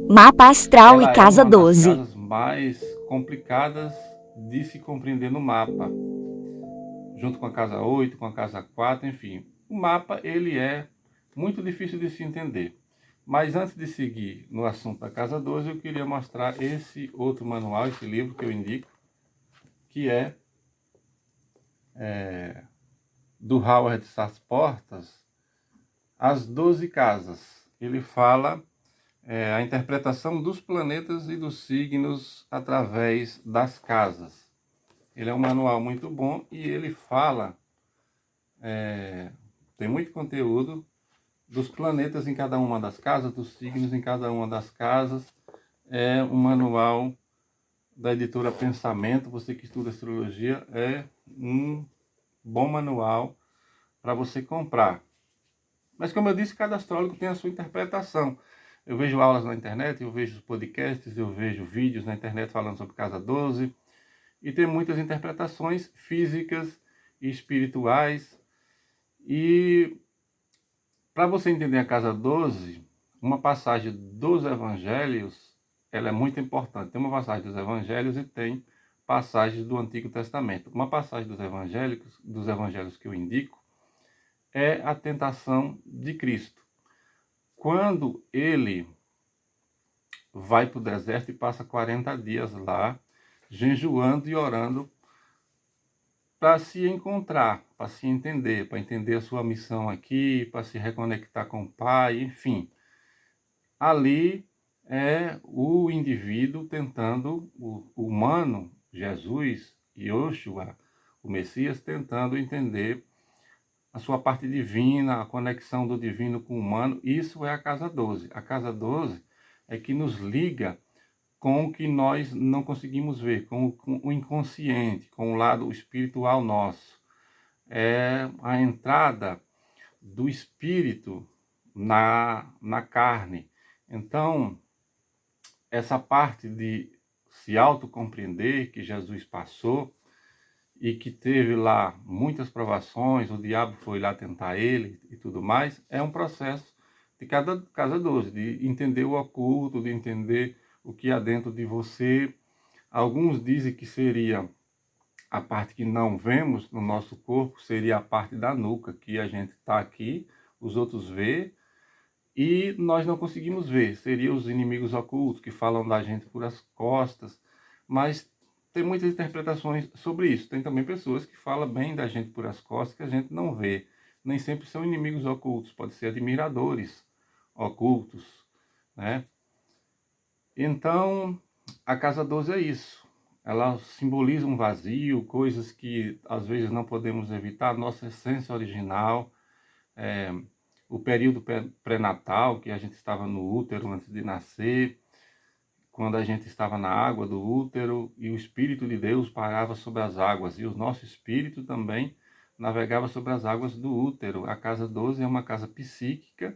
Mapa astral e Ela é casa uma das 12. casas mais complicadas de se compreender no mapa, junto com a casa 8, com a casa 4, enfim. O mapa, ele é muito difícil de se entender. Mas antes de seguir no assunto da casa 12, eu queria mostrar esse outro manual, esse livro que eu indico, que é do Howard Sass-Portas, As 12 Casas. Ele fala a interpretação dos planetas e dos signos através das casas. Ele é um manual muito bom e ele fala, tem muito conteúdo dos planetas em cada uma das casas, dos signos em cada uma das casas. É um manual da editora Pensamento. Você que estuda astrologia, é um bom manual para você comprar. Mas como eu disse, cada astrólogo tem a sua interpretação. Eu vejo aulas na internet, eu vejo podcasts, eu vejo vídeos na internet falando sobre casa 12, e tem muitas interpretações físicas e espirituais. E para você entender a casa 12, uma passagem dos evangelhos, ela é muito importante. Tem uma passagem dos evangelhos e tem passagens do Antigo Testamento. Uma passagem dos evangelhos que eu indico é a tentação de Cristo. Quando ele vai para o deserto e passa 40 dias lá, jejuando e orando para se encontrar, para se entender, para entender a sua missão aqui, para se reconectar com o Pai, enfim. Ali é o indivíduo tentando, o humano, Jesus, Yoshua, o Messias, tentando entender a sua parte divina, a conexão do divino com o humano. Isso é a casa 12. A casa 12 é que nos liga com o que nós não conseguimos ver, com o inconsciente, com o lado espiritual nosso. É a entrada do espírito na carne. Então, essa parte de se autocompreender que Jesus passou e que teve lá muitas provações, o diabo foi lá tentar ele e tudo mais, é um processo de cada casa 12, de entender o oculto, de entender o que há dentro de você. Alguns dizem que seria a parte que não vemos no nosso corpo, seria a parte da nuca, que a gente está aqui, os outros vê, e nós não conseguimos ver. Seriam os inimigos ocultos que falam da gente por as costas, mas tem muitas interpretações sobre isso. Tem também pessoas que falam bem da gente por as costas que a gente não vê. Nem sempre são inimigos ocultos, pode ser admiradores ocultos, né? Então, a casa 12 é isso. Ela simboliza um vazio, coisas que às vezes não podemos evitar, nossa essência original, o período pré-natal, que a gente estava no útero antes de nascer, quando a gente estava na água do útero e o Espírito de Deus parava sobre as águas, e o nosso espírito também navegava sobre as águas do útero. A casa 12 é uma casa psíquica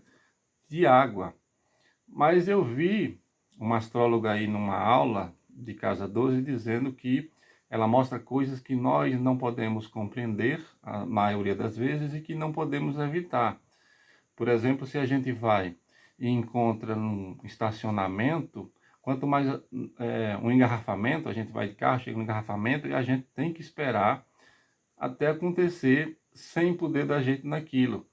de água. Mas eu vi uma astróloga aí numa aula de casa 12 dizendo que ela mostra coisas que nós não podemos compreender, a maioria das vezes, e que não podemos evitar. Por exemplo, se a gente vai e encontra um estacionamento, quanto mais um engarrafamento, a gente vai de carro, chega no engarrafamento e a gente tem que esperar até acontecer sem poder dar jeito naquilo.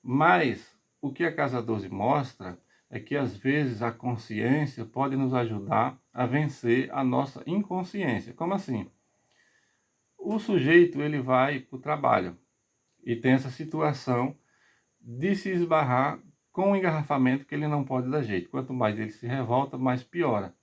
Mas o que a Casa 12 mostra é que às vezes a consciência pode nos ajudar a vencer a nossa inconsciência. Como assim? O sujeito ele vai para o trabalho e tem essa situação de se esbarrar com um engarrafamento que ele não pode dar jeito. Quanto mais ele se revolta, mais piora.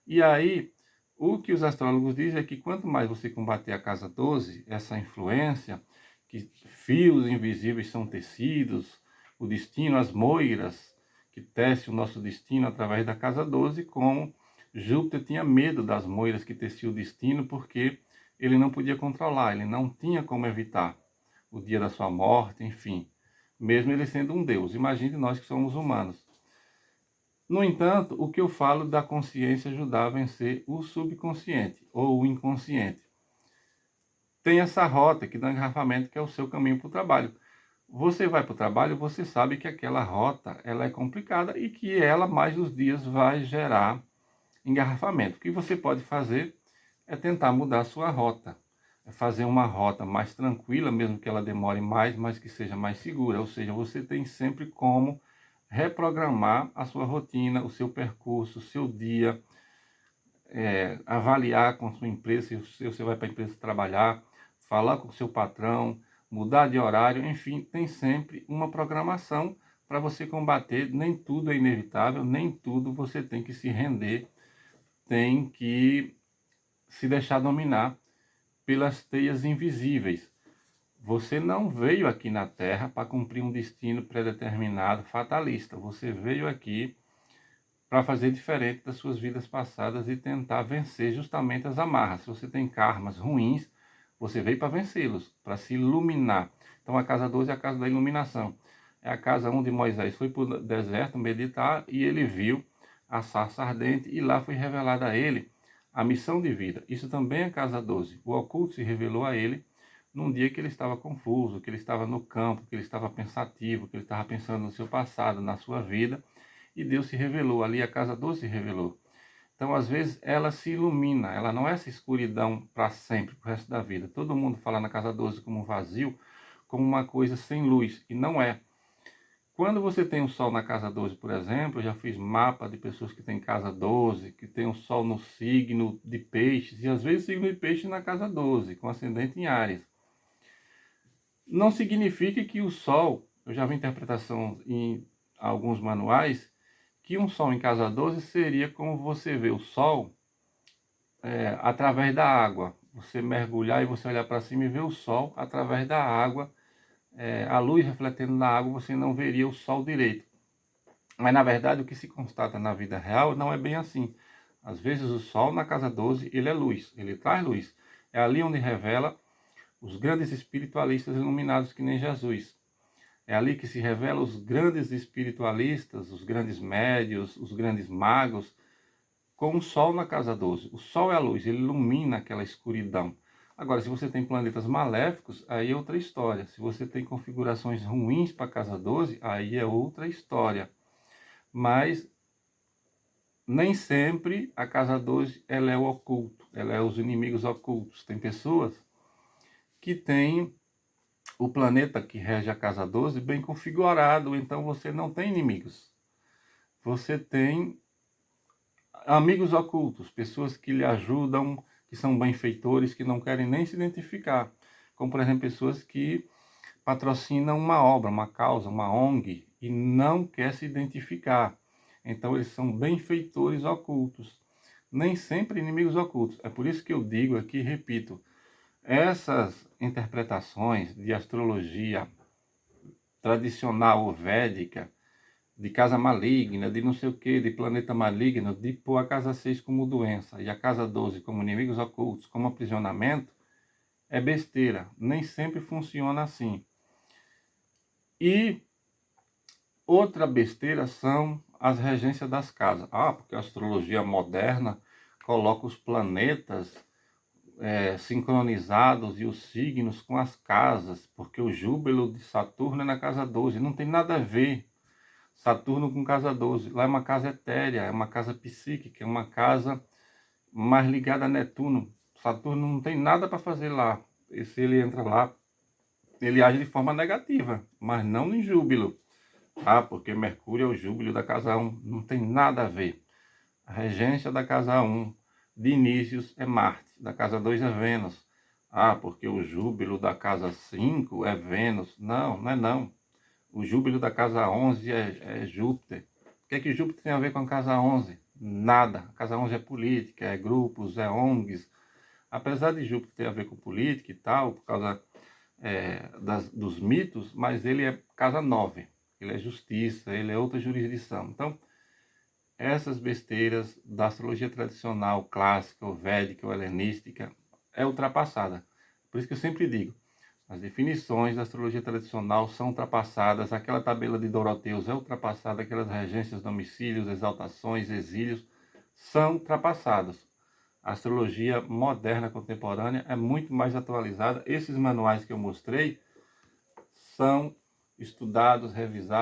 E aí, o que os astrólogos dizem é que quanto mais você combater a casa 12, essa influência, que fios invisíveis são tecidos, o destino, as moiras, que tece o nosso destino através da casa 12, como Júpiter tinha medo das moiras que teciam o destino, porque ele não podia controlar, ele não tinha como evitar o dia da sua morte, enfim, mesmo ele sendo um Deus. Imagine nós que somos humanos. No entanto, o que eu falo da consciência ajudar a vencer o subconsciente ou o inconsciente. Tem essa rota aqui do engarrafamento que é o seu caminho para o trabalho. Você vai para o trabalho, você sabe que aquela rota ela é complicada e que ela mais os dias vai gerar engarrafamento. O que você pode fazer é tentar mudar a sua rota, é fazer uma rota mais tranquila, mesmo que ela demore mais, mas que seja mais segura. Ou seja, você tem sempre como reprogramar a sua rotina, o seu percurso, o seu dia, avaliar com a sua empresa, se você vai para a empresa trabalhar, falar com o seu patrão, mudar de horário, enfim, tem sempre uma programação para você combater. Nem tudo é inevitável, nem tudo você tem que se render, tem que se deixar dominar pelas teias invisíveis. Você não veio aqui na Terra para cumprir um destino predeterminado, fatalista. Você veio aqui para fazer diferente das suas vidas passadas e tentar vencer justamente as amarras. Se você tem karmas ruins, você veio para vencê-los, para se iluminar. Então a casa 12 é a casa da iluminação. É a casa onde Moisés foi para o deserto meditar e ele viu a sarça ardente e lá foi revelada a ele a missão de vida. Isso também é a casa 12. O oculto se revelou a ele num dia que ele estava confuso, que ele estava no campo, que ele estava pensativo, que ele estava pensando no seu passado, na sua vida, e Deus se revelou, ali a casa 12 se revelou. Então, às vezes, ela se ilumina, ela não é essa escuridão para sempre, para o resto da vida. Todo mundo fala na casa 12 como um vazio, como uma coisa sem luz, e não é. Quando você tem o Sol na casa 12, por exemplo, eu já fiz mapa de pessoas que têm casa 12, que tem o Sol no signo de peixes, e às vezes signo de peixes na casa 12, com ascendente em Áries. Não significa que o Sol, eu já vi interpretação em alguns manuais, que um Sol em casa 12 seria como você vê o Sol através da água. Você mergulhar e você olhar para cima e ver o Sol através da água, a luz refletendo na água, você não veria o Sol direito. Mas na verdade o que se constata na vida real não é bem assim. Às vezes o Sol na casa 12, ele é luz, ele traz luz. É ali onde revela os grandes espiritualistas iluminados que nem Jesus. É ali que se revela os grandes espiritualistas, os grandes médios, os grandes magos, com o Sol na casa 12. O Sol é a luz, ele ilumina aquela escuridão. Agora, se você tem planetas maléficos, aí é outra história. Se você tem configurações ruins para a casa 12, aí é outra história. Mas nem sempre a casa 12 ela é o oculto, ela é os inimigos ocultos. Tem pessoas que têm o planeta que rege a casa 12 bem configurado, então você não tem inimigos. Você tem amigos ocultos, pessoas que lhe ajudam, que são benfeitores, que não querem nem se identificar. Como, por exemplo, pessoas que patrocinam uma obra, uma causa, uma ONG, e não quer se identificar. Então, eles são benfeitores ocultos. Nem sempre inimigos ocultos. É por isso que eu digo aqui e repito, essas interpretações de astrologia tradicional ou védica, de casa maligna, de não sei o que, de planeta maligno, de pôr a casa 6 como doença e a casa 12 como inimigos ocultos, como aprisionamento, é besteira. Nem sempre funciona assim. E outra besteira são as regências das casas. Ah, porque a astrologia moderna coloca os planetas sincronizados e os signos com as casas, porque o júbilo de Saturno é na casa 12. Não tem nada a ver Saturno com casa 12. Lá é uma casa etérea, é uma casa psíquica, é uma casa mais ligada a Netuno. Saturno não tem nada para fazer lá. E se ele entra lá, ele age de forma negativa, mas não em júbilo. Ah, porque Mercúrio é o júbilo da casa 1. Não tem nada a ver. A regência da casa 1 de inícios é Marte, da casa 2 é Vênus. Ah, porque o júbilo da casa 5 é Vênus. Não, não é não. O júbilo da casa 11 é Júpiter. O que é que Júpiter tem a ver com a casa 11? Nada. A casa 11 é política, é grupos, é ONGs. Apesar de Júpiter ter a ver com política e tal, por causa dos mitos, mas ele é casa 9. Ele é justiça, ele é outra jurisdição. Então, essas besteiras da astrologia tradicional, clássica, ou védica, ou helenística, é ultrapassada. Por isso que eu sempre digo, as definições da astrologia tradicional são ultrapassadas, aquela tabela de Doroteus é ultrapassada, aquelas regências, domicílios, exaltações, exílios, são ultrapassadas. A astrologia moderna, contemporânea, é muito mais atualizada. Esses manuais que eu mostrei são estudados, revisados.